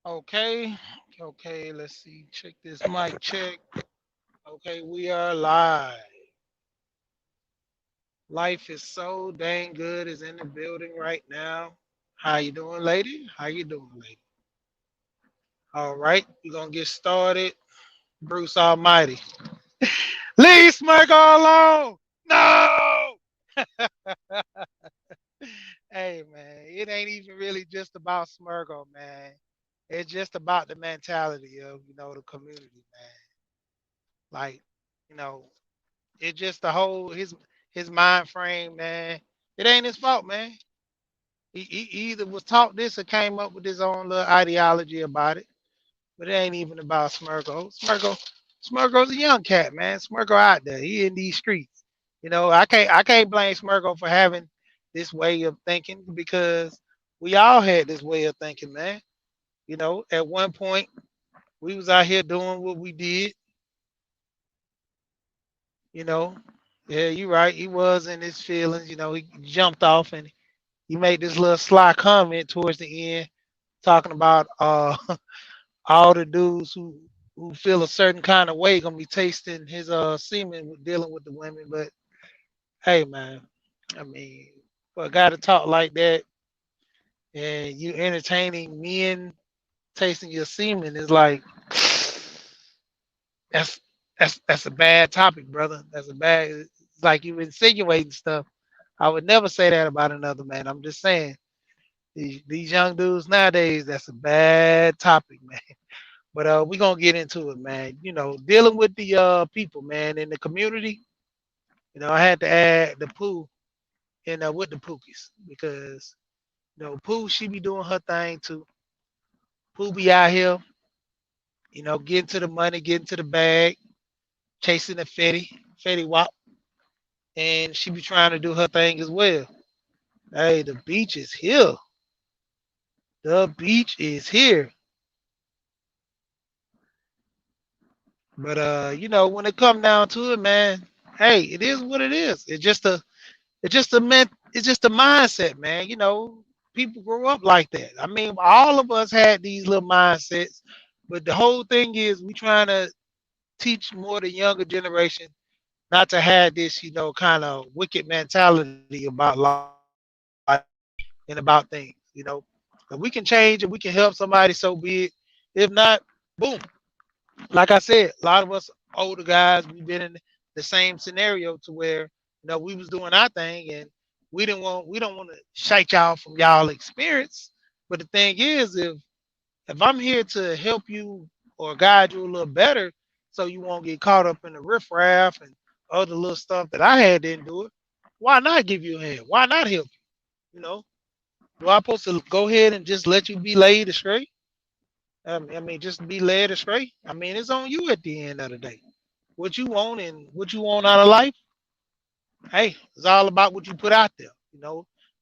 Okay, okay, let's see. Check this mic check. Okay, we are live. Life is so dang good is in the building right now. How you doing, lady? How you doing, lady? All right, we're gonna get started. Bruce Almighty. Leave Smirk alone! No! Hey man, it ain't even really just about Smirgo, man. It's just about the mentality of, the community, man. Like, you know, it just the whole his mind frame, man. It ain't his fault, man. He either was taught this or came up with his own little ideology about it. But it ain't even about Smirgo. Smirgo's a young cat, man. Smirgo out there. He in these streets. I can't blame Smirgo for having this way of thinking because we all had this way of thinking, man. At one point we was out here doing what we did, you know. Yeah, you right. He was in his feelings, he jumped off and he made this little sly comment towards the end talking about all the dudes who feel a certain kind of way gonna be tasting his semen with dealing with the women. But hey man, I mean, for a guy to talk like that and you entertaining men tasting your semen is like that's that's a bad topic, brother. That's a bad, it's like you insinuating stuff. I would never say that about another man. I'm just saying these young dudes nowadays, that's a bad topic, man. But we're gonna get into it, man. Dealing with the people, man, in the community. I had to add the pooh in with the pookies because Pooh, she be doing her thing too. Pooh be out here, getting to the money, getting to the bag, chasing the Fetty Wap, and she be trying to do her thing as well. Hey, the beach is here. The beach is here. But when it come down to it, man, hey, it is what it is. It's just a mindset, man. People grow up like that. I mean, all of us had these little mindsets, but the whole thing is we trying to teach more the younger generation not to have this, kind of wicked mentality about life and about things. If we can change and we can help somebody, so be it. If not, boom. Like I said, a lot of us older guys, we've been in the same scenario to where we was doing our thing and we don't want to shite y'all from y'all experience. But the thing is, if I'm here to help you or guide you a little better so you won't get caught up in the riffraff and other little stuff that I had didn't do it, why not give you a hand? Why not help you? Do I supposed to go ahead and just let you be laid astray? I mean, just be led astray. I mean, it's on you at the end of the day. What you want and what you want out of life, hey, it's all about what you put out there.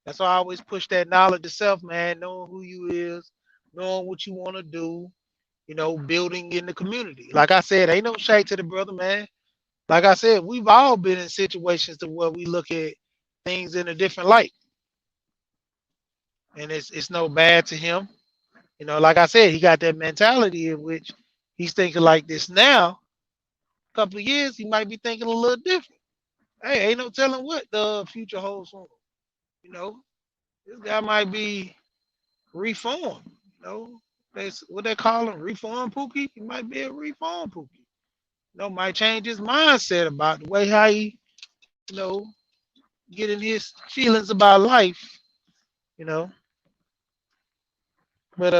That's why I always push that knowledge of self, man. Knowing who you is, knowing what you want to do. Building in the community. Like I said, ain't no shade to the brother, man. Like I said, we've all been in situations to where we look at things in a different light, and it's no bad to him. Like I said, he got that mentality in which he's thinking like this now. A couple of years, he might be thinking a little different. Hey, ain't no telling what the future holds for him. You know, this guy might be reformed. That's what they call him, reform Pookie. He might be a reform Pookie. Might change his mindset about the way how he, getting his feelings about life. You know, but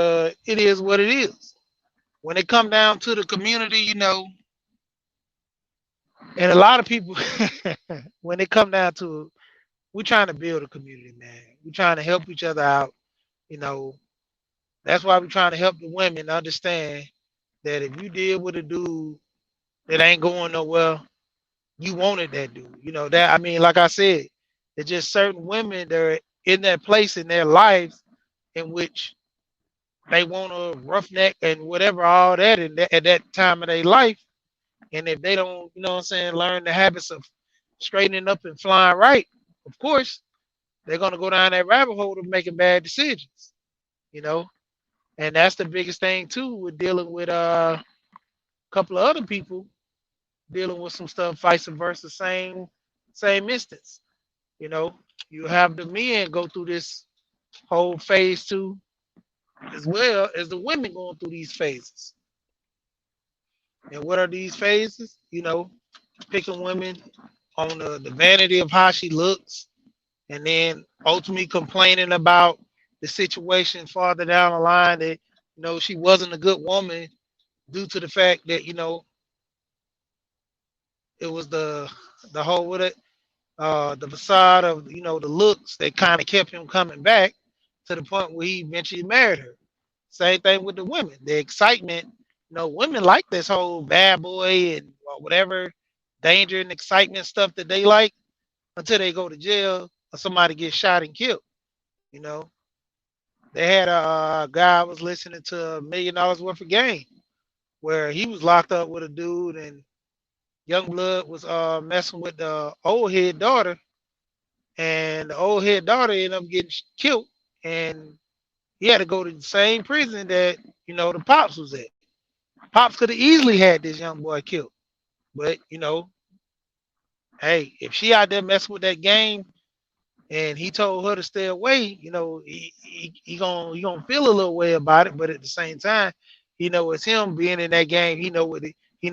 it is what it is. When it come down to the community, and a lot of people, when it come down to it, we're trying to build a community, man. We're trying to help each other out. You know, that's why we're trying to help the women understand that if you deal with a dude that ain't going nowhere, you wanted that dude. That, I mean, like I said, there's just certain women that are in that place in their lives in which they want a roughneck and whatever, all that, at that time of their life. And if they don't, what I'm saying, learn the habits of straightening up and flying right, of course, they're gonna go down that rabbit hole of making bad decisions. You know, And that's the biggest thing too with dealing with a couple of other people dealing with some stuff, vice versa, same instance. You know, you have the men go through this whole phase too, as well as the women going through these phases. And what are these phases? You know, picking women on the vanity of how she looks, and then ultimately complaining about the situation farther down the line that she wasn't a good woman due to the fact that it was the whole with it the facade of the looks that kind of kept him coming back to the point where he eventually married her. Same thing with the women, the excitement. Women like this whole bad boy and whatever danger and excitement stuff that they like until they go to jail or somebody gets shot and killed. You know, they had a guy was listening to $1 million worth of game where he was locked up with a dude and young blood was messing with the old head daughter, and the old head daughter ended up getting killed, and he had to go to the same prison that the pops was at. Pops could have easily had this young boy killed, but hey, if she out there messing with that game, and he told her to stay away, he gonna feel a little way about it, but at the same time, it's him being in that game. He know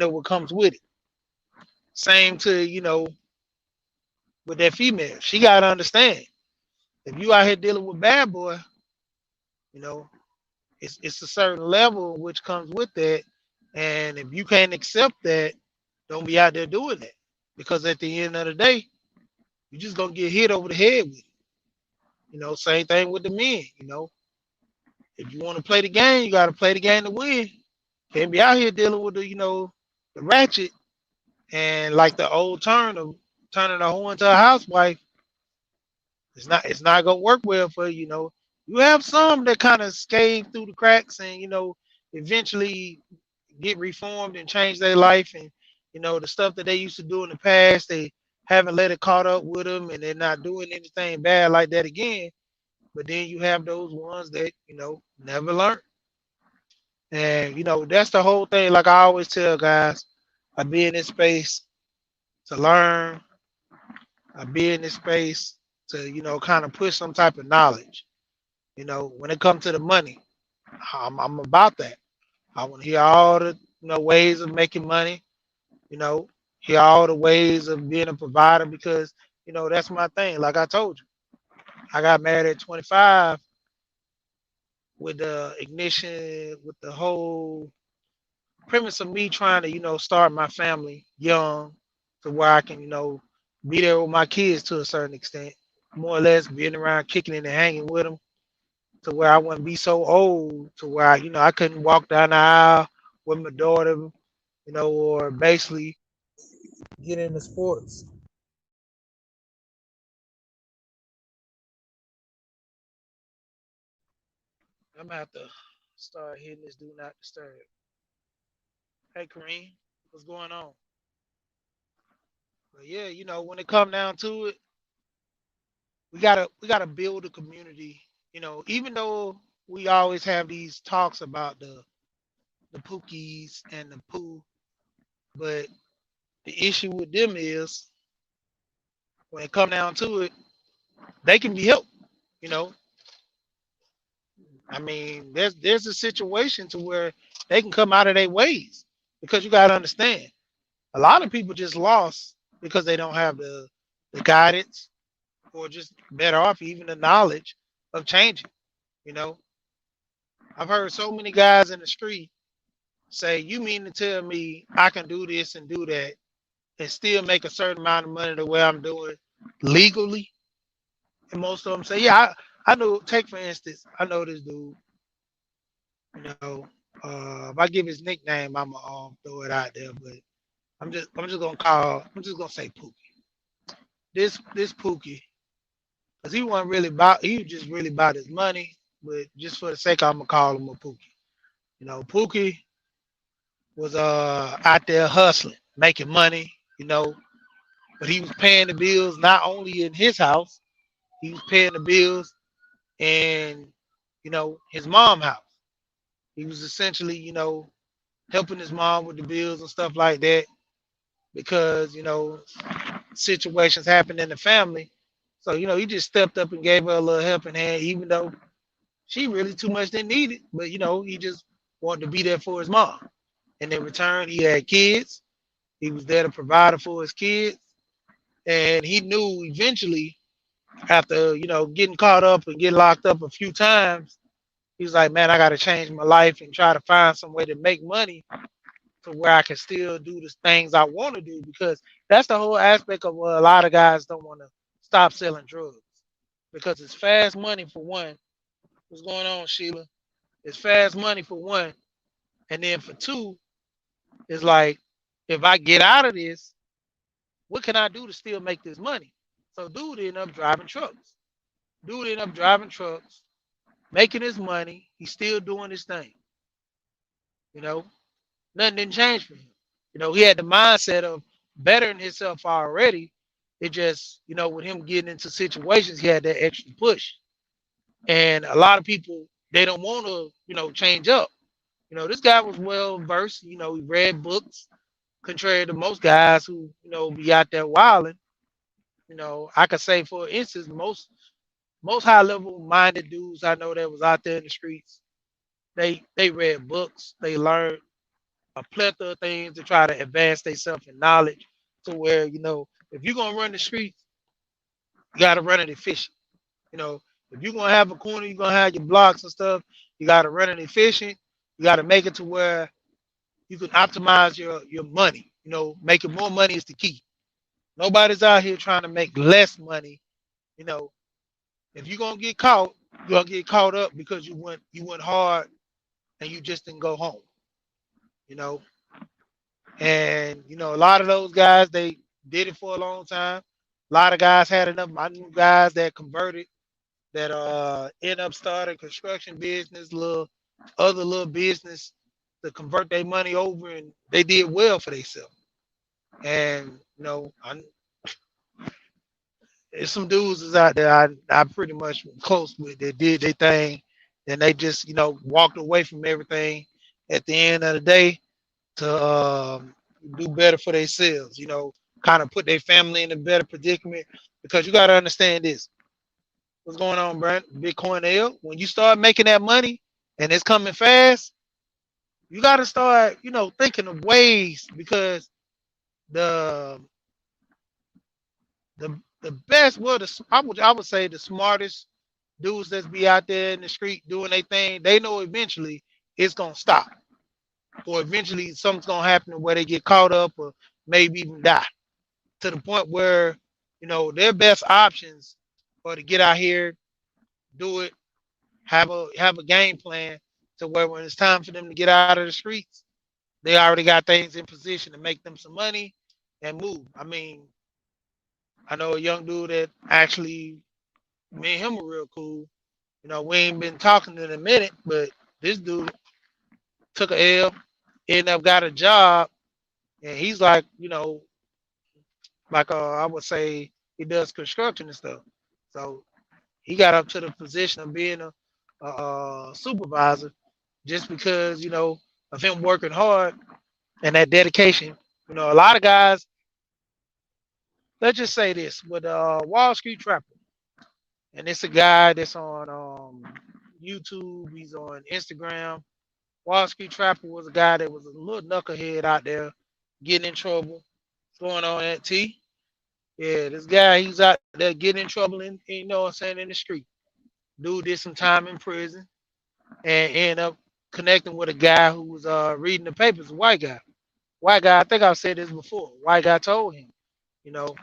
what comes with it. Same to with that female, she gotta understand if you out here dealing with bad boy, you know it's a certain level which comes with that, and if you can't accept that, don't be out there doing that because at the end of the day, you're just gonna get hit over the head with it. Same thing with the men. If you want to play the game, you got to play the game to win. Can't be out here dealing with the ratchet and like the old turn of turning a hoe into a housewife. It's not gonna work well for you. You have some that kind of scave through the cracks and eventually get reformed and change their life, and the stuff that they used to do in the past, they haven't let it caught up with them, and they're not doing anything bad like that again. But then you have those ones that never learn. And that's the whole thing. Like I always tell guys, I be in this space to learn. I be in this space to kind of push some type of knowledge. When it comes to the money, I'm about that. I want to hear all the ways of making money. You know, hear all the ways of being a provider because that's my thing. Like I told you, I got married at 25 with the ignition, with the whole premise of me trying to start my family young to where I can be there with my kids to a certain extent, more or less being around, kicking it and hanging with them to where I wouldn't be so old to where I couldn't walk down the aisle with my daughter, or basically get into sports. I'm gonna have to start hitting this do not disturb. Hey Kareem, what's going on? But yeah, when it come down to it, we gotta build a community. Even though we always have these talks about the pookies and the pooh, but the issue with them is when it come down to it, they can be helped. You know, I mean, there's a situation to where they can come out of their ways because you gotta understand a lot of people just lost because they don't have the guidance or just better off even the knowledge of changing. You know, I've heard so many guys in the street say, "You mean to tell me I can do this and do that and still make a certain amount of money the way I'm doing legally?" And most of them say, "Yeah, I know." Take for instance, I know this dude. You know, if I give his nickname, I'ma throw it out there, but I'm just gonna say Pookie. This Pookie, because he was just really about his money, but just for the sake, I'm gonna call him a Pookie. Pookie was out there hustling, making money, but he was paying the bills not only in his house, he was paying the bills in his mom house. He was essentially, helping his mom with the bills and stuff like that because, situations happened in the family. So, he just stepped up and gave her a little helping hand, even though she really too much didn't need it. But, he just wanted to be there for his mom. And in return, he had kids. He was there to provide for his kids. And he knew eventually, after, getting caught up and getting locked up a few times, he was like, man, I got to change my life and try to find some way to make money to where I can still do the things I want to do because that's the whole aspect of what a lot of guys don't want to stop selling drugs because it's fast money for one. What's going on, Sheila? It's fast money for one, and then for two, it's like if I get out of this, what can I do to still make this money? So dude ended up driving trucks. Dude ended up driving trucks, making his money. He's still doing his thing. You know, nothing didn't change for him. He had the mindset of bettering himself already. It just, with him getting into situations, he had that extra push. And a lot of people, they don't want to, change up. This guy was well versed. He read books, contrary to most guys who, be out there wilding. I could say, for instance, most high level minded dudes I know that was out there in the streets, they read books, they learned a plethora of things to try to advance themselves in knowledge to where, if you're gonna run the streets, you gotta run it efficient. You know, if you're gonna have a corner, you're gonna have your blocks and stuff, you gotta run it efficient. You gotta make it to where you can optimize your money. Making more money is the key. Nobody's out here trying to make less money. You know, if you're gonna get caught, you're gonna get caught up because you went hard and you just didn't go home. You know, And a lot of those guys they did it for a long time. A lot of guys had enough. I knew guys that converted that end up starting construction business, little other little business to convert their money over, and they did well for themselves. And there's some dudes is out there I pretty much close with that did their thing, and they just walked away from everything at the end of the day to do better for themselves, kind of put their family in a better predicament. Because you got to understand this. What's going on, Brent? Bitcoin L. When you start making that money and it's coming fast, you got to start, thinking of ways because the the best, well, I would say the smartest dudes that's be out there in the street doing their thing, they know eventually it's gonna stop, or eventually something's gonna happen where they get caught up or maybe even die. To the point where their best options are to get out here, do it, have a game plan to where when it's time for them to get out of the streets, they already got things in position to make them some money and move. I mean, I know a young dude that actually me and him are real cool. We ain't been talking in a minute, but this dude took a L, ended up got a job, and he's like, like I would say he does construction and stuff. So he got up to the position of being a supervisor just because of him working hard and that dedication. A lot of guys. Let's just say this with Wall Street Trapper, and it's a guy that's on YouTube. He's on Instagram. Wall Street Trapper was a guy that was a little knucklehead out there, getting in trouble. What's going on at T? Yeah, this guy, he's out there getting in trouble what I'm saying, in the street. Dude did some time in prison and ended up connecting with a guy who was reading the papers, a white guy. White guy, I think I've said this before. White guy told him, you know,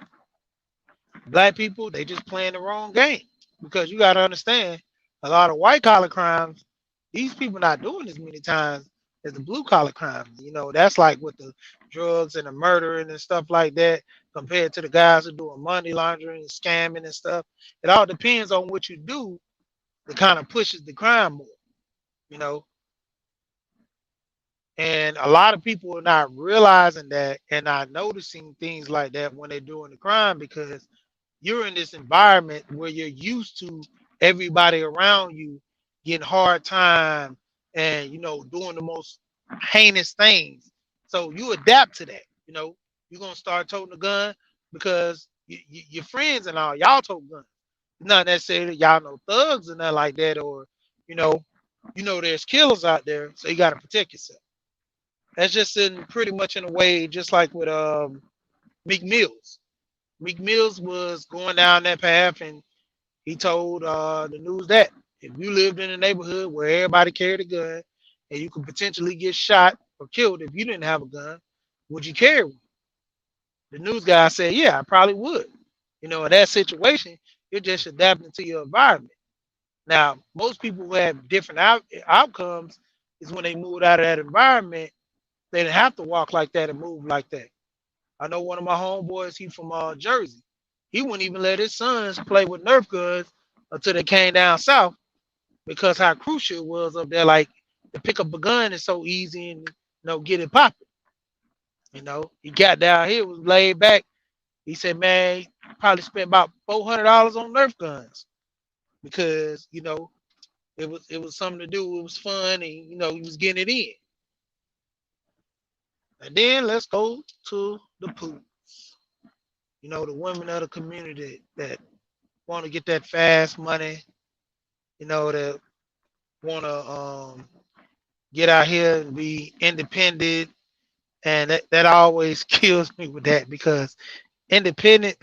black people, they just playing the wrong game. Because you gotta understand, a lot of white collar crimes, these people not doing as many times as the blue collar crimes. That's like with the drugs and the murdering and stuff like that, compared to the guys who doing money laundering and scamming and stuff. It all depends on what you do that kind of pushes the crime more, you know. And a lot of people are not realizing that and not noticing things like that when they're doing the crime because you're in this environment where you're used to everybody around you getting hard time, and doing the most heinous things. So you adapt to that. You're gonna start toting a gun because your friends and all y'all tote guns. Not necessarily y'all know thugs and nothing like that, or you know, there's killers out there, so you got to protect yourself. That's just in pretty much in a way, just like with Meek Mills. Meek Mills was going down that path, and he told the news that if you lived in a neighborhood where everybody carried a gun and you could potentially get shot or killed if you didn't have a gun, would you carry one? The news guy said, yeah, I probably would. In that situation, you're just adapting to your environment. Now, most people who have different outcomes is when they moved out of that environment, they didn't have to walk like that and move like that. I know one of my homeboys, he from Jersey. He wouldn't even let his sons play with Nerf guns until they came down south because how crucial it was up there. Like to pick up a gun is so easy and get it popping. He got down here, was laid back. He said, man, he probably spent about $400 on Nerf guns because it was something to do. It was fun, and he was getting it in. And then let's go to the pooh. The women of the community that want to get that fast money. That want to get out here and be independent, and that always kills me with that because independent.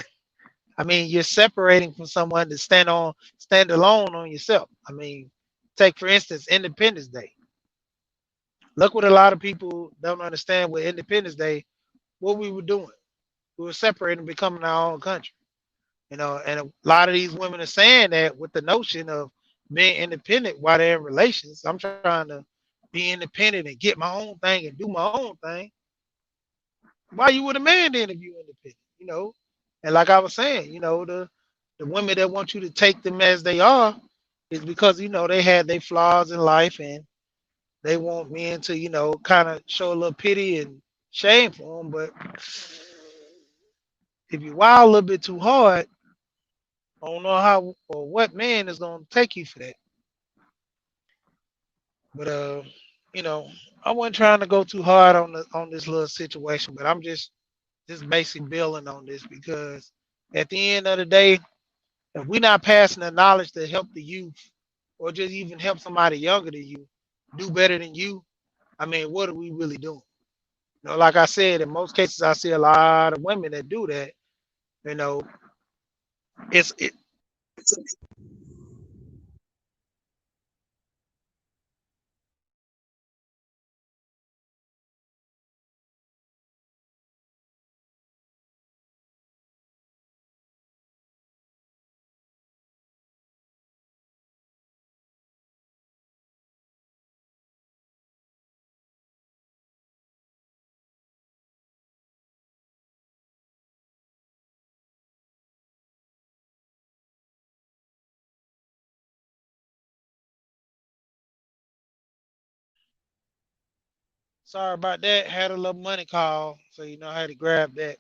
I mean, you're separating from someone to stand alone on yourself. I mean, take for instance Independence Day. Look what a lot of people don't understand with Independence Day. What we were doing, we were separating, becoming our own country. And a lot of these women are saying that with the notion of being independent while they're in relations. I'm trying to be independent and get my own thing and do my own thing. Why you with a man then if you independent? And like I was saying, the women that want you to take them as they are is because they had their flaws in life, and they want men to kind of show a little pity and shame for them. But if you wild a little bit too hard, I don't know how or what man is gonna take you for that. But you know, I wasn't trying to go too hard on this little situation, but I'm just basically building on this because at the end of the day, if we're not passing the knowledge to help the youth or just even help somebody younger than you do better than you, I mean, what are we really doing? Like I said, in most cases, I see a lot of women that do that. You know, it's it. Sorry about that. Had a little money call, so I had to grab that.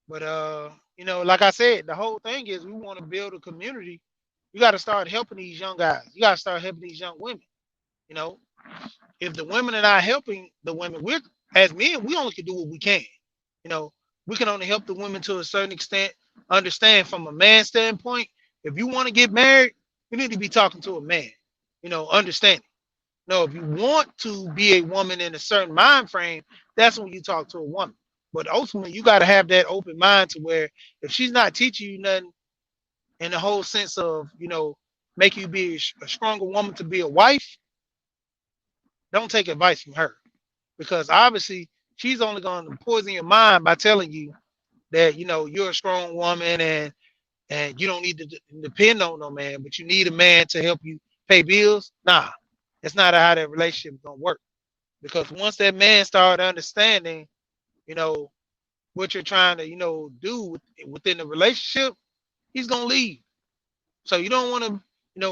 But like I said, the whole thing is we want to build a community. You got to start helping these young guys. You got to start helping these young women. You know, if the women are not helping the women, we're as men, we only can do what we can. You know, we can only help the women to a certain extent. Understand from a man standpoint, if you want to get married, you need to be talking to a man. Understand. No, if you want to be a woman in a certain mind frame, that's when you talk to a woman. But ultimately, you got to have that open mind to where if she's not teaching you nothing in the whole sense of, make you be a stronger woman to be a wife, don't take advice from her because obviously she's only going to poison your mind by telling you that you're a strong woman and you don't need to depend on no man, but you need a man to help you pay bills. Nah, that's not how that relationship is gonna work. Because once that man started understanding, you know, what you're trying to, do within the relationship, he's gonna leave. So you don't want to,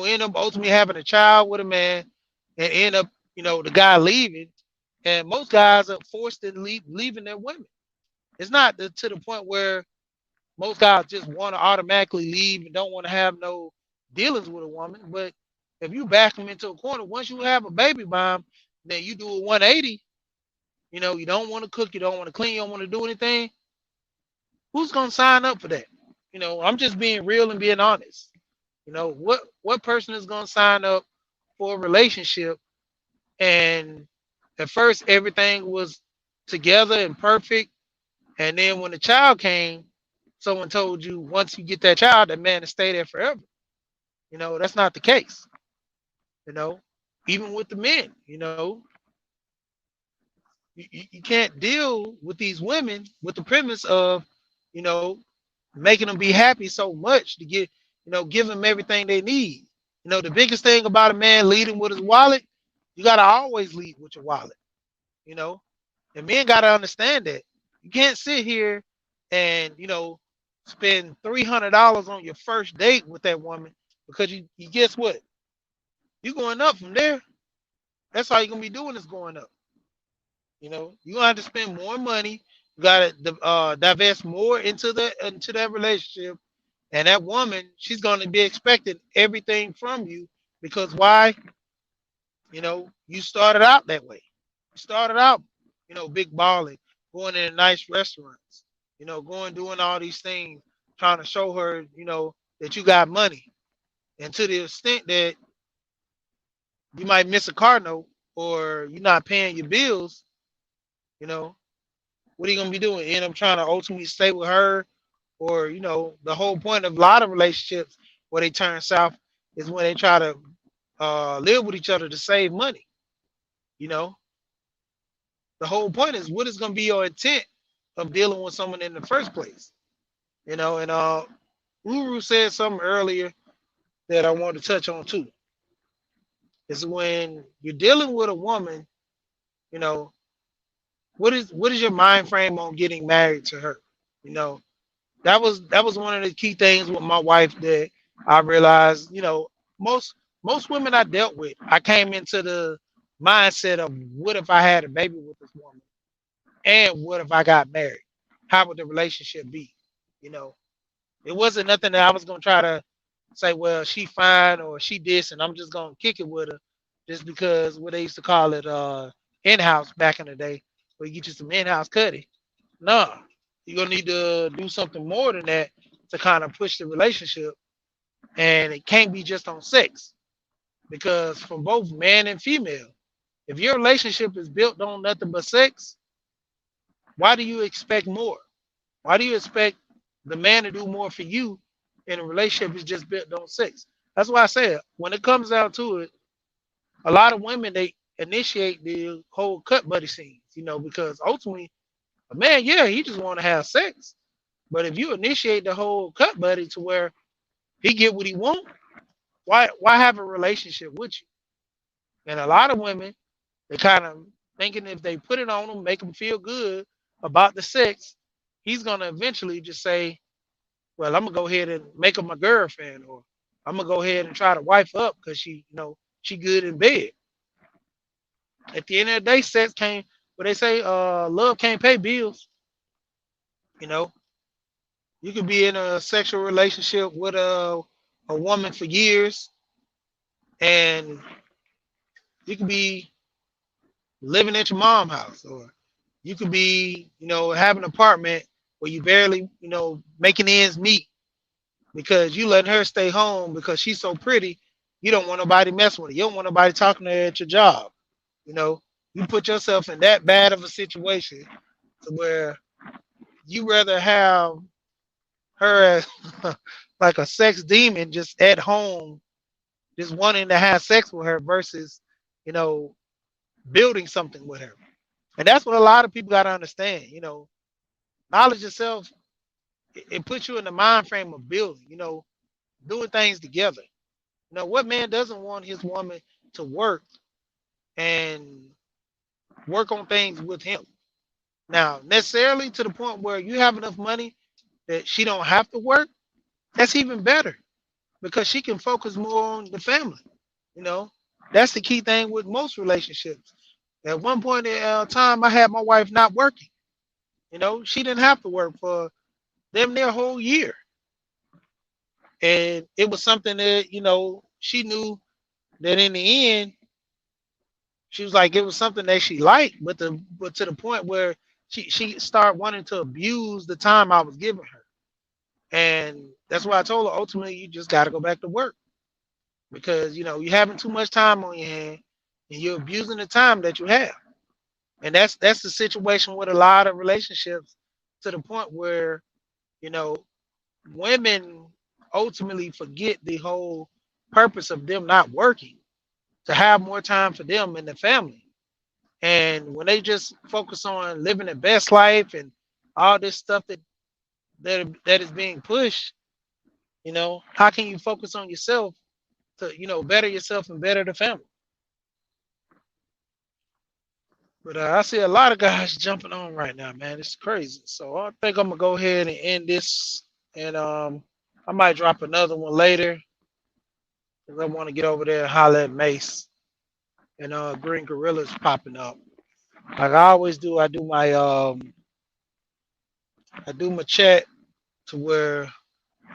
end up ultimately having a child with a man and end up, the guy leaving. And most guys are forced to leaving their women. It's not to the point where most guys just want to automatically leave and don't want to have no dealings with a woman, but If you back them into a corner, once you have a baby bomb, then you do a 180. You don't want to cook, you don't want to clean, you don't want to do anything. Who's gonna sign up for that? I'm just being real and being honest. What person is gonna sign up for a relationship and at first everything was together and perfect, and then when the child came, someone told you once you get that child, that man to stay there forever. That's not the case. You know, Even with the men, you can't deal with these women with the premise of, you know, making them be happy so much to give them everything they need. The biggest thing about a man leading with his wallet, you got to always lead with your wallet, you know, and men got to understand that. You can't sit here and, spend $300 on your first date with that woman because you guess what? You're going up from there. That's all you're going to be doing is going up. You're gonna have to spend more money. You gotta divest more into that relationship, and that woman, she's gonna be expecting everything from you because why? You started out that way. You started out, big balling, going in nice restaurants, going doing all these things, trying to show her, that you got money, and to the extent that you might miss a car note or you're not paying your bills, you know, what are you gonna be doing? End up trying to ultimately stay with her, or the whole point of a lot of relationships where they turn south is when they try to live with each other to save money. You know, the whole point is what is gonna be your intent of dealing with someone in the first place. And Uru said something earlier that I want to touch on too. Is when you're dealing with a woman, you know, what is your mind frame on getting married to her? You know, that was one of the key things with my wife that I realized, most women I dealt with, I came into the mindset of what if I had a baby with this woman and what if I got married? How would the relationship be? You know, it wasn't nothing that I was gonna try to say, well, she fine or she this and I'm just gonna kick it with her just because what they used to call it in-house back in the day, where you get you some in-house cutty. No, you're gonna need to do something more than that to kind of push the relationship, and it can't be just on sex because from both man and female, if your relationship is built on nothing but sex, why do you expect more? Why do you expect the man to do more for you in a relationship is just built on sex? That's why I said when it comes down to it, a lot of women they initiate the whole cut buddy scenes, because ultimately a man, yeah, he just want to have sex. But if you initiate the whole cut buddy to where he get what he want, why have a relationship with you? And a lot of women, they kind of thinking if they put it on him, make him feel good about the sex, he's gonna eventually just say, "Well, I'm gonna go ahead and make her my girlfriend, or I'm gonna go ahead and try to wife her up because she good in bed." At the end of the day, sex can't. What they say, love can't pay bills. You know, you could be in a sexual relationship with a woman for years, and you could be living at your mom's house, or you could be, have an apartment where you barely, making ends meet because you letting her stay home because she's so pretty. You don't want nobody messing with her. You don't want nobody talking to her at your job. You know, you put yourself in that bad of a situation to where you rather have her as like a sex demon just at home, just wanting to have sex with her versus, you know, building something with her. And that's what a lot of people got to understand. Knowledge itself, it puts you in the mind frame of building, doing things together. What man doesn't want his woman to work and work on things with him? Now, necessarily to the point where you have enough money that she don't have to work, that's even better because she can focus more on the family. You know, that's the key thing with most relationships. At one point in time, I had my wife not working. She didn't have to work for damn near a whole year. And it was something that, she knew Then in the end, she was like, it was something that she liked, but to the point where she started wanting to abuse the time I was giving her. And that's why I told her ultimately you just got to go back to work because you're having too much time on your hand and you're abusing the time that you have. And that's the situation with a lot of relationships to the point where you know women ultimately forget the whole purpose of them not working to have more time for them and the family. And when they just focus on living the best life and all this stuff that is being pushed, how can you focus on yourself to better yourself and better the family? But I see a lot of guys jumping on right now, man. It's crazy. So I think I'm gonna go ahead and end this, and I might drop another one later because I want to get over there and holler at Mace and Green Gorilla's popping up. Like I always do, I do my chat to where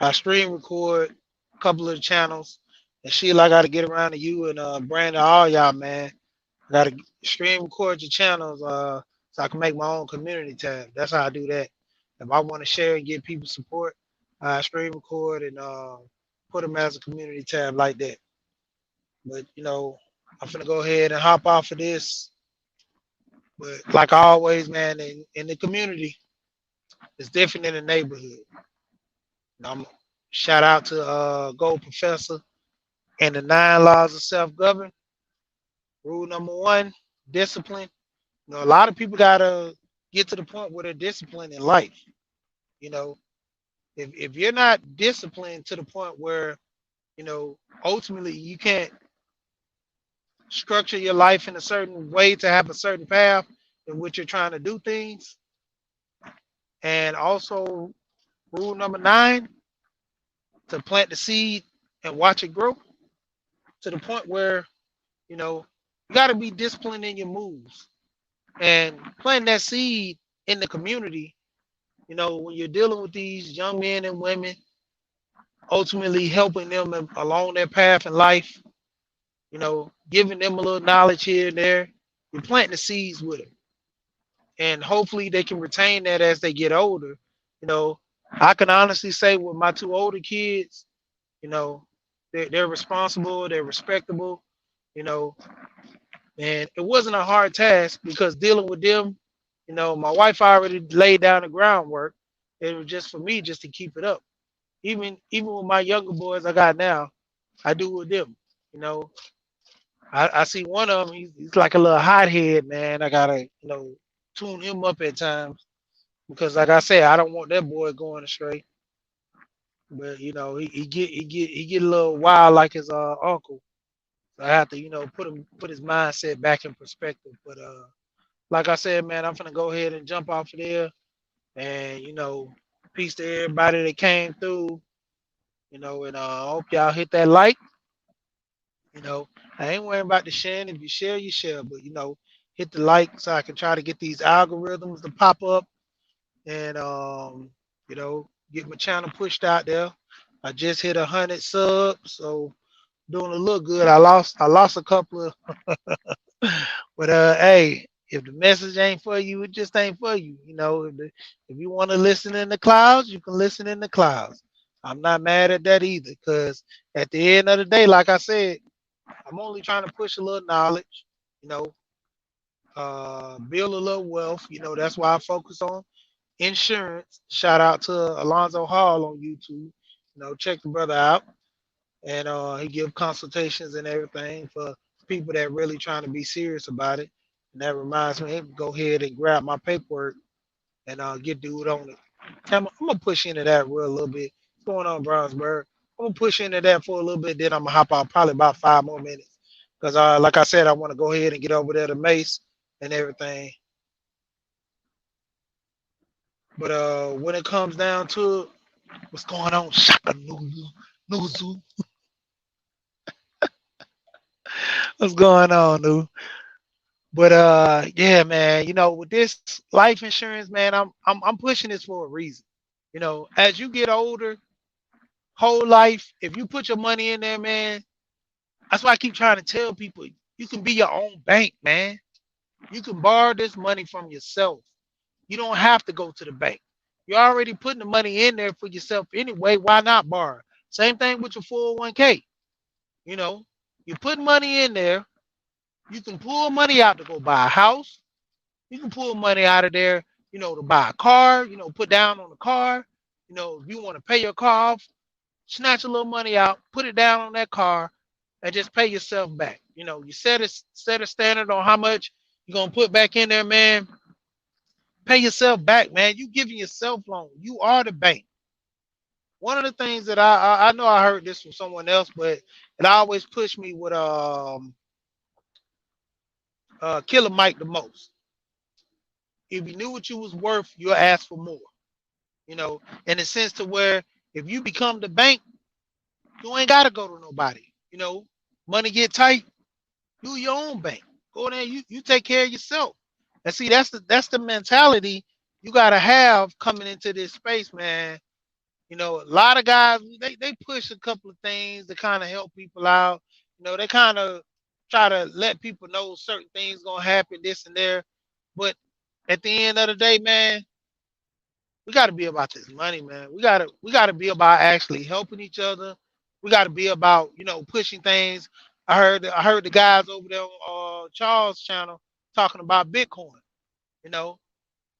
I stream record a couple of channels, and Sheila, I got to get around to you and Brandon, all y'all, man. I got to stream record your channels so I can make my own community tab. That's how I do that. If I want to share and give people support, I stream record and put them as a community tab like that. But I'm gonna go ahead and hop off of this. But like always, man, in the community, it's different in the neighborhood. I'm shout out to Gold Professor and the 9 laws of self-govern. Rule number one, discipline. A lot of people gotta get to the point where they're disciplined in life. You know, if you're not disciplined to the point where, ultimately you can't structure your life in a certain way to have a certain path in which you're trying to do things. And also rule number nine, to plant the seed and watch it grow to the point where, you gotta be disciplined in your moves and planting that seed in the community. When you're dealing with these young men and women, ultimately helping them along their path in life, giving them a little knowledge here and there, you're planting the seeds with them. And hopefully they can retain that as they get older. You know, I can honestly say with my two older kids, you know, they're responsible, they're respectable, you know, and it wasn't a hard task because dealing with them, my wife already laid down the groundwork. It was just for me just to keep it up. Even with my younger boys I got now, I do with them. You know, I see one of them. He's like a little hothead, man. I gotta tune him up at times because, like I said, I don't want that boy going astray. But he get a little wild like his uncle. So I have to put his mindset back in perspective. But like I said, man, I'm gonna go ahead and jump off of there, and peace to everybody that came through. And I hope y'all hit that like. You know, I ain't worrying about the sharing. If you share, you share. But hit the like so I can try to get these algorithms to pop up and get my channel pushed out there. I just hit 100 subs, so doing a little good. I lost a couple of, but hey, if the message ain't for you, it just ain't for you. If you want to listen in the clouds, you can listen in the clouds. I'm not mad at that either, because at the end of the day, like I said, I'm only trying to push a little knowledge, you know, build a little wealth. That's why I focus on insurance. Shout out to Alonzo Hall on YouTube. Check the brother out, and he give consultations and everything for people that really trying to be serious about it. And that reminds me, go ahead and grab my paperwork and get dude on it. I'm gonna push into that real little bit. What's going on, Brownsburg? I'm gonna push into that for a little bit, then I'm gonna hop out probably about 5 more minutes. Because like I said, I want to go ahead and get over there to Mace and everything. But when it comes down to it, what's going on? Shaka Nuzu. What's going on, dude? But yeah, man, with this life insurance, man, I'm pushing this for a reason. As you get older, whole life, if you put your money in there, man, That's why I keep trying to tell people you can be your own bank, man. You can borrow this money from yourself. You don't have to go to the bank. You're already putting the money in there for yourself anyway. Why not borrow? Same thing with your 401k. You know, you put money in there. You can pull money out to go buy a house. You can pull money out of there, to buy a car, put down on the car. If you want to pay your car off, snatch a little money out, put it down on that car, and just pay yourself back. You set a standard on how much you're gonna put back in there, man. Pay yourself back, man. You giving yourself loan. You are the bank. One of the things that I know I heard this from someone else, but it always pushed me with Killer Mike the most. If you knew what you was worth, you'll ask for more. In the sense to where if you become the bank, you ain't gotta go to nobody. Money get tight, do your own bank. Go there, you take care of yourself. And see, that's the mentality you gotta have coming into this space, man. A lot of guys they push a couple of things to kind of help people out. They kind of try to let people know certain things gonna happen, this and there. But at the end of the day, man, we got to be about this money, man. We gotta be about actually helping each other. We got to be about pushing things. I heard the guys over there on Charles' channel talking about Bitcoin. You know,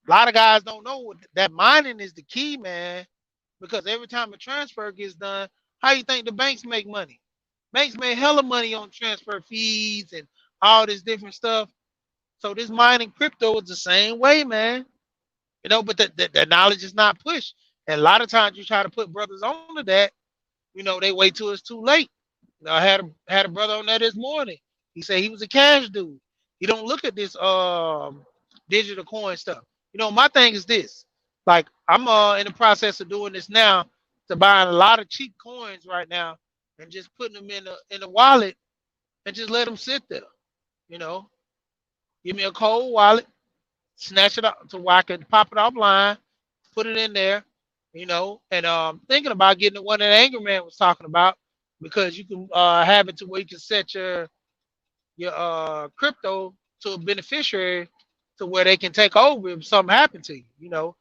a lot of guys don't know that mining is the key, man. Because every time a transfer gets done, how you think the banks make money? Banks make hella money on transfer fees and all this different stuff. So this mining crypto is the same way, man. But the knowledge is not pushed. And a lot of times you try to put brothers onto that, they wait till it's too late. I had a brother on there this morning. He said he was a cash dude. He don't look at this digital coin stuff. My thing is this. Like I'm in the process of doing this now to buying a lot of cheap coins right now and just putting them in a wallet and just let them sit there. You know, Give me a cold wallet, snatch it up to where I can pop it offline, put it in there, and thinking about getting the one that Angry Man was talking about because you can have it to where you can set your crypto to a beneficiary to where they can take over if something happened to you.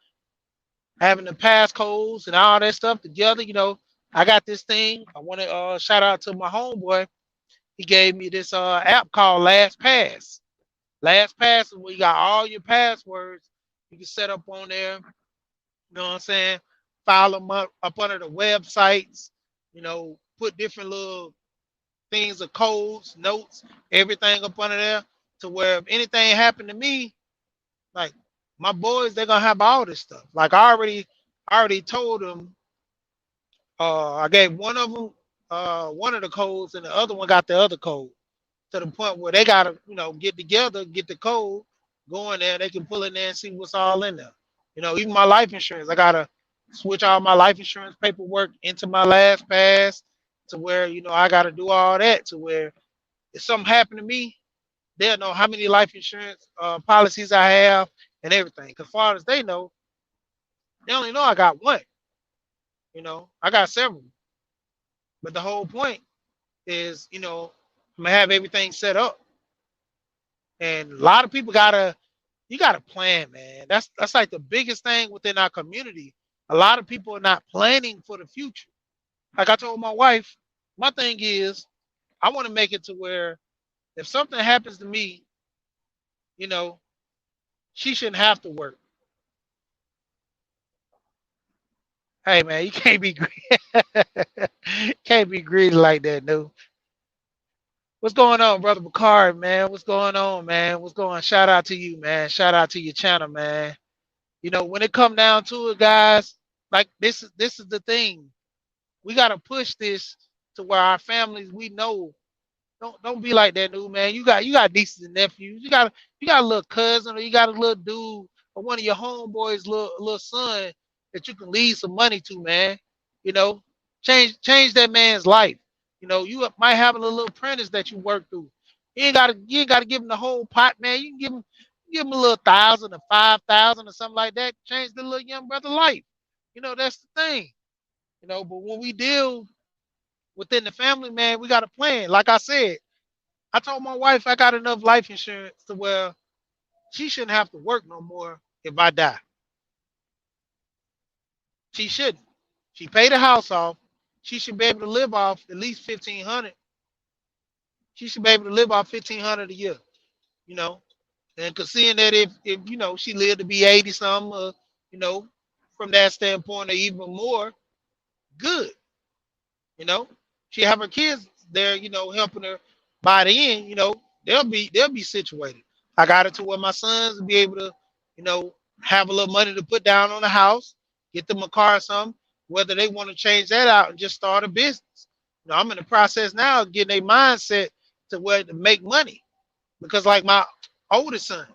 Having the passcodes and all that stuff together. I got this thing. I want to shout out to my homeboy. He gave me this app called LastPass. LastPass is where you got all your passwords you can set up on there. You know what I'm saying? File them up under the websites. Put different little things of codes, notes, everything up under there to where if anything happened to me, like my boys, they're gonna have all this stuff. Like I already told them. I gave one of them one of the codes, and the other one got the other code. To the point where they gotta, get together, get the code, go in there, they can pull in there and see what's all in there. Even my life insurance, I gotta switch all my life insurance paperwork into my LastPass to where, I gotta do all that to where if something happened to me, they'll know how many life insurance policies I have and everything. Because far as they know, they only know I got one. I got several. But the whole point is, I'm gonna have everything set up. And a lot of people you gotta plan, man. That's like the biggest thing within our community. A lot of people are not planning for the future. Like I told my wife, my thing is I want to make it to where if something happens to me, you know, she shouldn't have to work. Hey man, you can't be can't be greedy like that, no. What's going on, brother Bakari, man? What's going on, man? What's going on? Shout out to you, man. Shout out to your channel, man. When it come down to it, guys, like this is the thing. We gotta push this to where our families we know don't be like that, dude, man. You got nieces and nephews. You got a little cousin or you got a little dude or one of your homeboys, little son that you can leave some money to, man. You know, change that man's life. You might have a little apprentice that you work through. You ain't gotta give him the whole pot, man. You can give him a little thousand or 5,000 or something like that. Change the little young brother life. That's the thing. But when we deal within the family, man, we got a plan. Like I said, I told my wife I got enough life insurance to where she shouldn't have to work no more if I die. She shouldn't. She paid the house off. She should be able to live off at least 1,500. She should be able to live off 1,500 a year. You know, and cause seeing that if she lived to be 80 something, you know, from that standpoint or even more, good. You know, she have her kids there, helping her by the end. They'll be situated. I got it to where my sons will be able to, you know, have a little money to put down on the house, get them a car or something. Whether they want to change that out and just start a business. I'm in the process now of getting a mindset to where to make money because like my oldest son,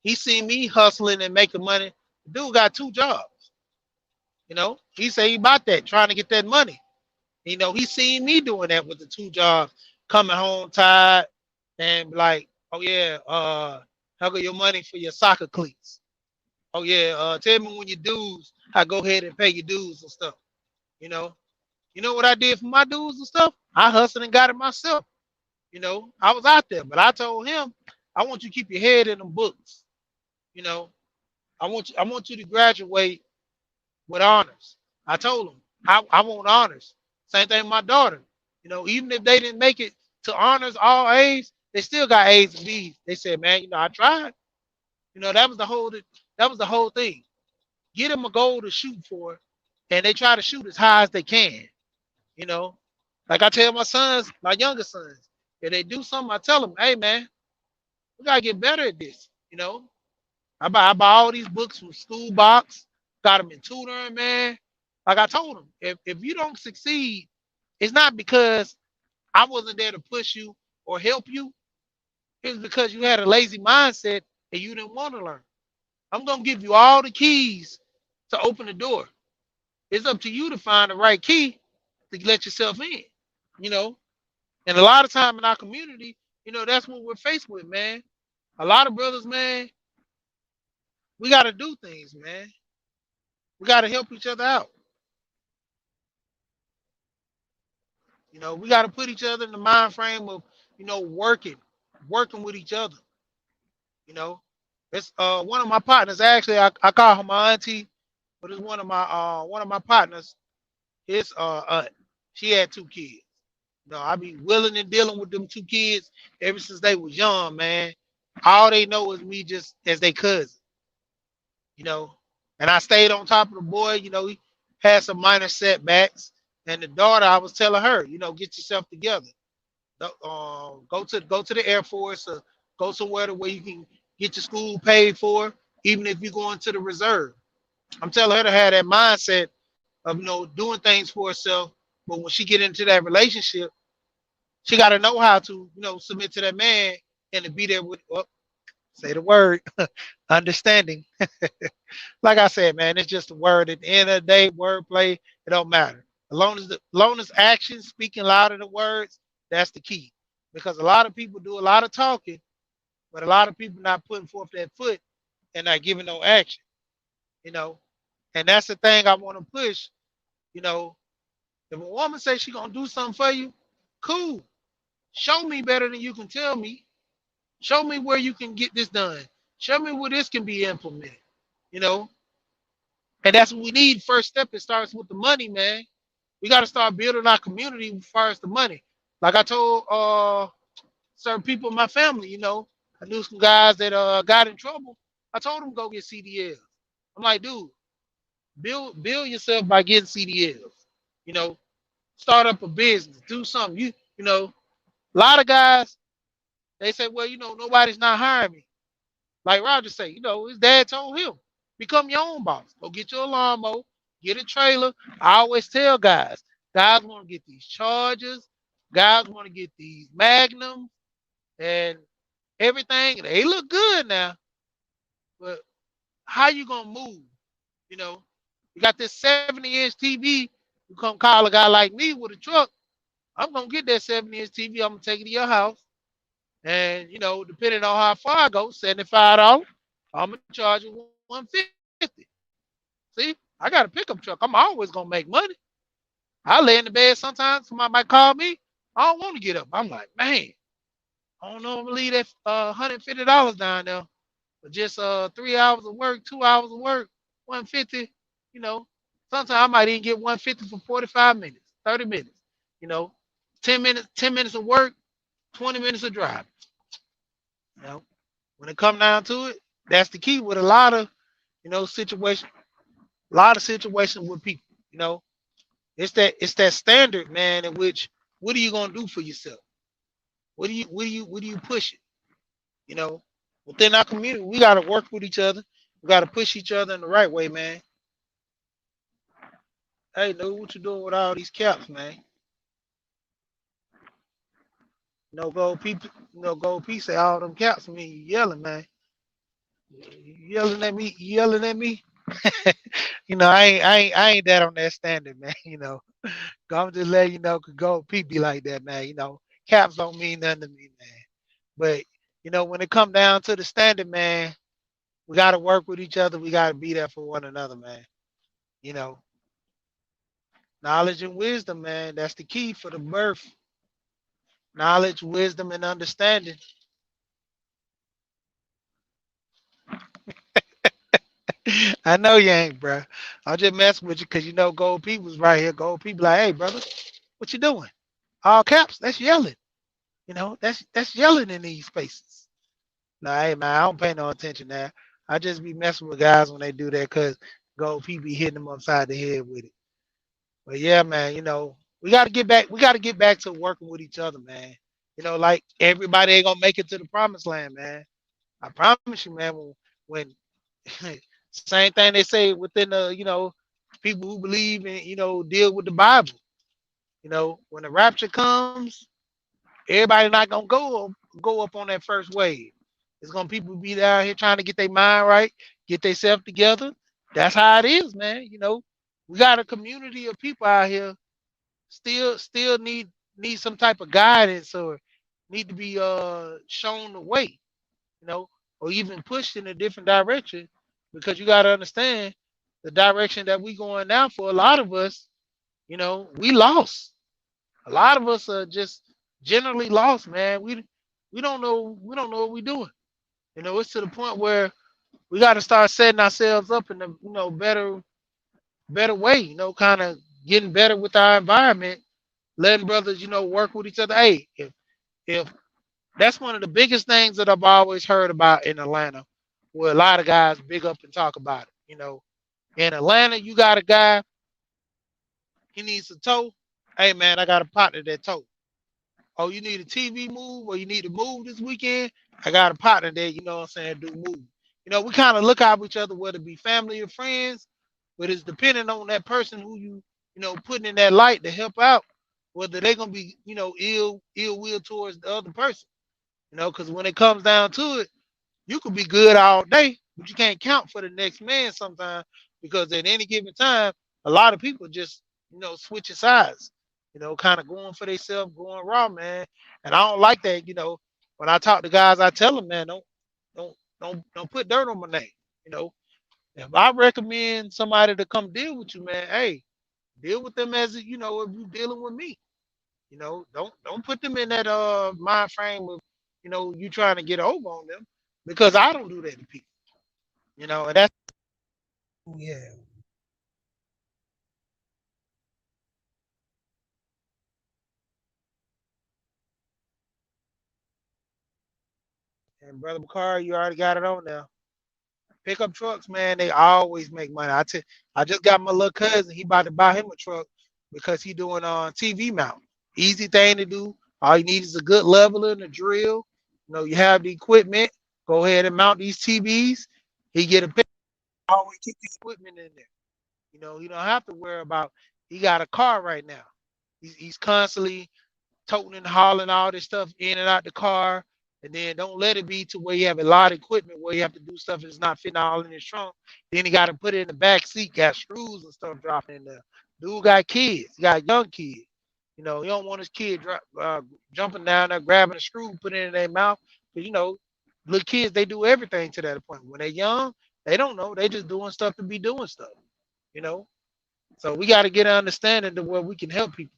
he seen me hustling and making money. The dude got two jobs. He say he about that, trying to get that money. He seen me doing that with the two jobs, coming home tired and be like, oh yeah, how go your money for your soccer cleats? Oh yeah, tell me when your dues, I go ahead and pay your dues and stuff. You know, you know what I did for my dues and stuff? I hustled and got it myself. I was out there, but I told him, I want you to keep your head in them books. You know, I want you to graduate with honors. I told him I want honors. Same thing with my daughter. Even if they didn't make it to honors all A's, they still got A's and B's. They said, man, I tried. That was the whole thing. Get them a goal to shoot for, and they try to shoot as high as they can. You know, like I tell my sons, my younger sons, if they do something, I tell them, hey man, we gotta get better at this. I buy all these books from school box, got them in tutoring, man. Like I told them, if you don't succeed, it's not because I wasn't there to push you or help you. It's because you had a lazy mindset and you didn't want to learn. I'm gonna give you all the keys to open the door. It's up to you to find the right key to let yourself in. You know, and a lot of time in our community, that's what we're faced with, man. A lot of brothers, man, we got to do things, man. We got to help each other out. We got to put each other in the mind frame of, working with each other. You know, it's one of my partners. Actually, I call her my auntie, but it's one of my partners. His aunt. She had two kids. I be willing and dealing with them two kids ever since they was young, man. All they know is me just as they cousin. you know. And I stayed on top of the boy. He had some minor setbacks. And the daughter, I was telling her, get yourself together. Go to the Air Force or go somewhere to where you can get your school paid for, even if you're going to the reserve. I'm telling her to have that mindset of doing things for herself. But when she get into that relationship, she got to know how to submit to that man and to be there with. Well, say the word, understanding. Like I said, man, it's just a word. At the end of the day, wordplay, it don't matter. As long as actions speaking louder than words, that's the key. Because a lot of people do a lot of talking, but a lot of people not putting forth that foot and not giving no action. You know, and that's the thing I want to push. You know, if a woman says she gonna do something for you, cool. Show me better than you can tell me. Show me where you can get this done. Show me where this can be implemented. You know, and that's what we need. First step, it starts with the money, man. We got to start building our community as far as the money. Like I told certain people in my family, I knew some guys that got in trouble. I told them go get CDLs. I'm like, dude, build yourself by getting CDLs. You know, start up a business, do something. A lot of guys they say, well, nobody's not hiring me. Like Roger say, his dad told him, become your own boss. Go get your lawnmower, get a trailer. I always tell guys want to get these Chargers, guys want to get these Magnums and everything. They look good now, but how you gonna move? You know, you got this 70-inch TV. You come call a guy like me with a truck. I'm gonna get that 70-inch TV. I'm gonna take it to your house. And depending on how far I go, $75, I'm gonna charge you 150. See, I got a pickup truck. I'm always gonna make money. I lay in the bed sometimes. Somebody might call me. I don't want to get up. I'm like, man, I don't know if I'm gonna leave that $150 down there. But just 3 hours of work, 2 hours of work, 150, you know. Sometimes I might even get 150 for 45 minutes, 30 minutes, you know. 10 minutes of work, 20 minutes of drive. You know. When it come down to it, that's the key with a lot of, situations, a lot of situations with people, you know. It's that standard, man, in which what are you gonna do for yourself? What do you push it? You know, within our community, we gotta work with each other. We gotta push each other in the right way, man. Hey, dude, what you doing with all these caps, man? Gold people, gold P say all them caps mean you yelling, man. You yelling at me, you yelling at me. I ain't that on that standard, man. I'm just letting you know, cause gold P be like that, man. Caps don't mean nothing to me, man. But when it come down to the standard, man, we gotta work with each other. We gotta be there for one another, man. You know, knowledge and wisdom, man. That's the key for the birth. Knowledge, wisdom, and understanding. I know you ain't, bro. I'm just messing with you because Gold People's right here. Gold People like, hey, brother, what you doing? All caps. That's yelling. That's yelling in these spaces. Nah, hey man, I don't pay no attention now. I just be messing with guys when they do that because Gold People be hitting them upside the head with it. But yeah, man, we got to get back. We got to get back to working with each other, man. Like everybody ain't gonna make it to the promised land, man. I promise you, man. When same thing they say within the people who believe in deal with the Bible. When the rapture comes, everybody not gonna go up on that first wave. It's gonna people be down here trying to get their mind right, get themselves together. That's how it is, man. We got a community of people out here still need some type of guidance or need to be shown the way, you know, or even pushed in a different direction because you got to understand the direction that we going now for a lot of us, we lost. A lot of us are just generally lost, man. We don't know what we're doing. It's to the point where we got to start setting ourselves up in a better way, kind of getting better with our environment, letting brothers, work with each other. Hey, if that's one of the biggest things that I've always heard about in Atlanta, where a lot of guys big up and talk about it. In Atlanta, you got a guy, he needs a toe. Hey man, I got a partner that toe. Oh, you need a TV move or you need to move this weekend? I got a partner that, what I'm saying, do move. We kind of look out for each other, whether it be family or friends, but it's depending on that person who putting in that light to help out, whether they're gonna be, ill will towards the other person. Because when it comes down to it, you could be good all day, but you can't count for the next man sometimes because at any given time, a lot of people just, switching sides, kind of going for themselves, going raw, man. And I don't like that, When I talk to guys, I tell them, man, don't put dirt on my name. You know, if I recommend somebody to come deal with you, man, hey, deal with them as if you dealing with me. Don't put them in that mind frame of you trying to get over on them because I don't do that to people. And that's yeah. And brother McCarr, you already got it on now. Pickup trucks, man, they always make money. I just got my little cousin. He about to buy him a truck because he doing on TV mount. Easy thing to do. All you need is a good leveler and a drill. You have the equipment. Go ahead and mount these TVs. He get a pick. Always keep the equipment in there. You don't have to worry about. He got a car right now. He's constantly toting and hauling all this stuff in and out the car. And then don't let it be to where you have a lot of equipment where you have to do stuff that's not fitting all in his trunk. Then he got to put it in the back seat, got screws and stuff dropping in there. Dude got kids, he got young kids. He don't want his kid jumping down there, grabbing a screw, putting it in their mouth. Because, little kids, they do everything to that point. When they're young, they don't know. They just doing stuff to be doing stuff, you know. So we got to get an understanding to where we can help people.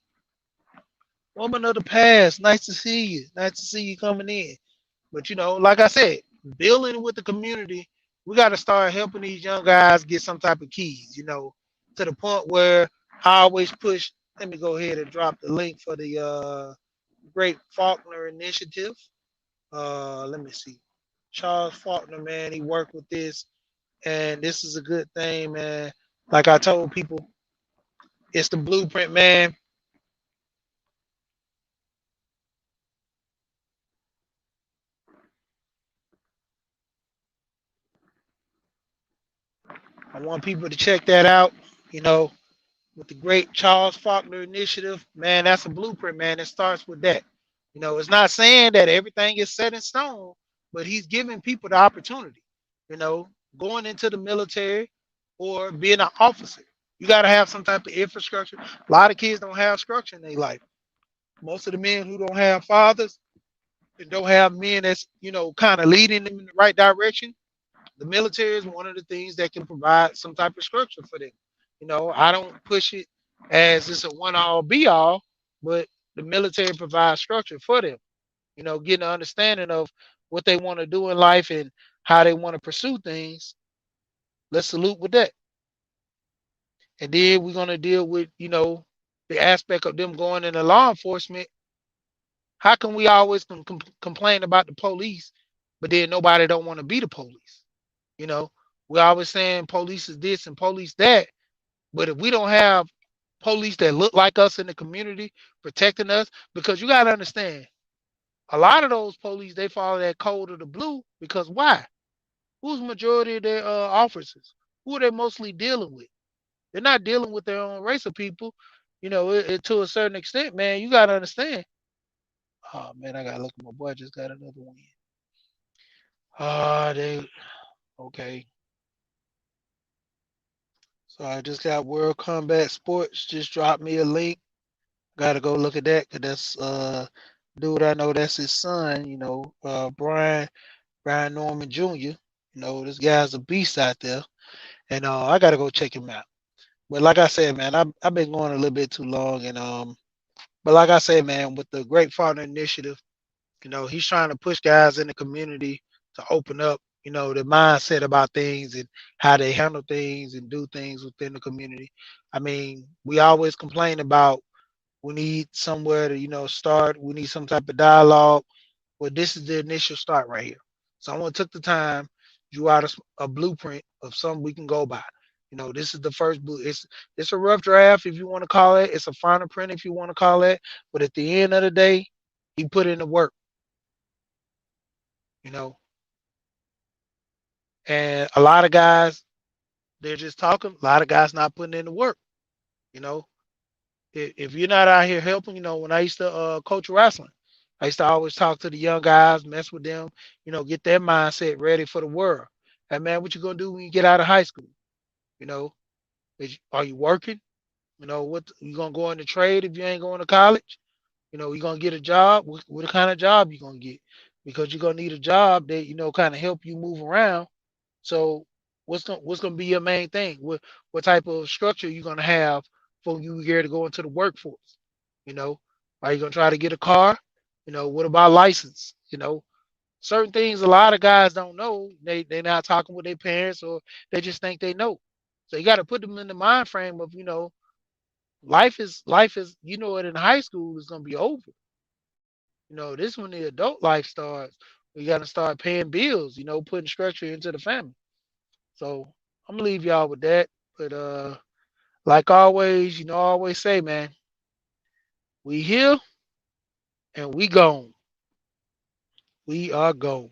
Woman of the past, nice to see you. Nice to see you coming in. But like I said, building with the community, we got to start helping these young guys get some type of keys. To the point where I always push. Let me go ahead and drop the link for the Great Faulkner Initiative. Let me see. Charles Faulkner, man, he worked with this, and this is a good thing, man. Like I told people, it's the blueprint, man. I want people to check that out. You know, with the great Charles Faulkner Initiative, man, that's a blueprint, man. It starts with that. It's not saying that everything is set in stone, but he's giving people the opportunity, you know, going into the military or being an officer. You got to have some type of infrastructure. A lot of kids don't have structure in their life. Most of the men who don't have fathers and don't have men that's, kind of leading them in the right direction, the military is one of the things that can provide some type of structure for them. I don't push it as it's a one all be all, but the military provides structure for them. Getting an understanding of what they want to do in life and how they want to pursue things. Let's salute with that. And then we're gonna deal with, the aspect of them going into law enforcement. How can we always complain about the police, but then nobody don't want to be the police? You know, we're always saying police is this and police that, but if we don't have police that look like us in the community protecting us, because you got to understand, a lot of those police they follow that code of the blue because why? Who's majority of their officers? Who are they mostly dealing with? They're not dealing with their own race of people. To a certain extent, man, you got to understand. Oh man, I gotta look at my boy. Just got another one. They okay. So I just got World Combat Sports. Just dropped me a link. Gotta go look at that because that's dude I know that's his son. Brian Norman Jr. This guy's a beast out there, and I gotta go check him out. But like I said, man, I've been going a little bit too long, and but like I said, man, with the Great Father Initiative, he's trying to push guys in the community to open up, their mindset about things and how they handle things and do things within the community. I mean, we always complain about we need somewhere to, start. We need some type of dialogue. Well, this is the initial start right here. Someone took the time, drew out a blueprint of something we can go by. This is the first blue. It's a rough draft if you want to call it. It's a final print if you want to call it. But at the end of the day, he put in the work. You know, and a lot of guys they're just talking. A lot of guys not putting in the work. You know, if you're not out here helping, when I used to coach wrestling, I used to always talk to the young guys, mess with them, get their mindset ready for the world. Hey man, what you gonna do when you get out of high school? You know, are you working? What you gonna go into trade if you ain't going to college? You gonna get a job. What kind of job you gonna get? Because you're gonna need a job that kind of help you move around. So what's gonna be your main thing? What type of structure you gonna have for you here to go into the workforce? You know, are you gonna try to get a car? What about license? Certain things a lot of guys don't know. They're not talking with their parents or they just think they know. So you got to put them in the mind frame of life is it in high school is gonna be over. This when the adult life starts. We got to start paying bills. Putting structure into the family. So I'm gonna leave y'all with that. But like always, I always say, man, we here and we gone. We are gone.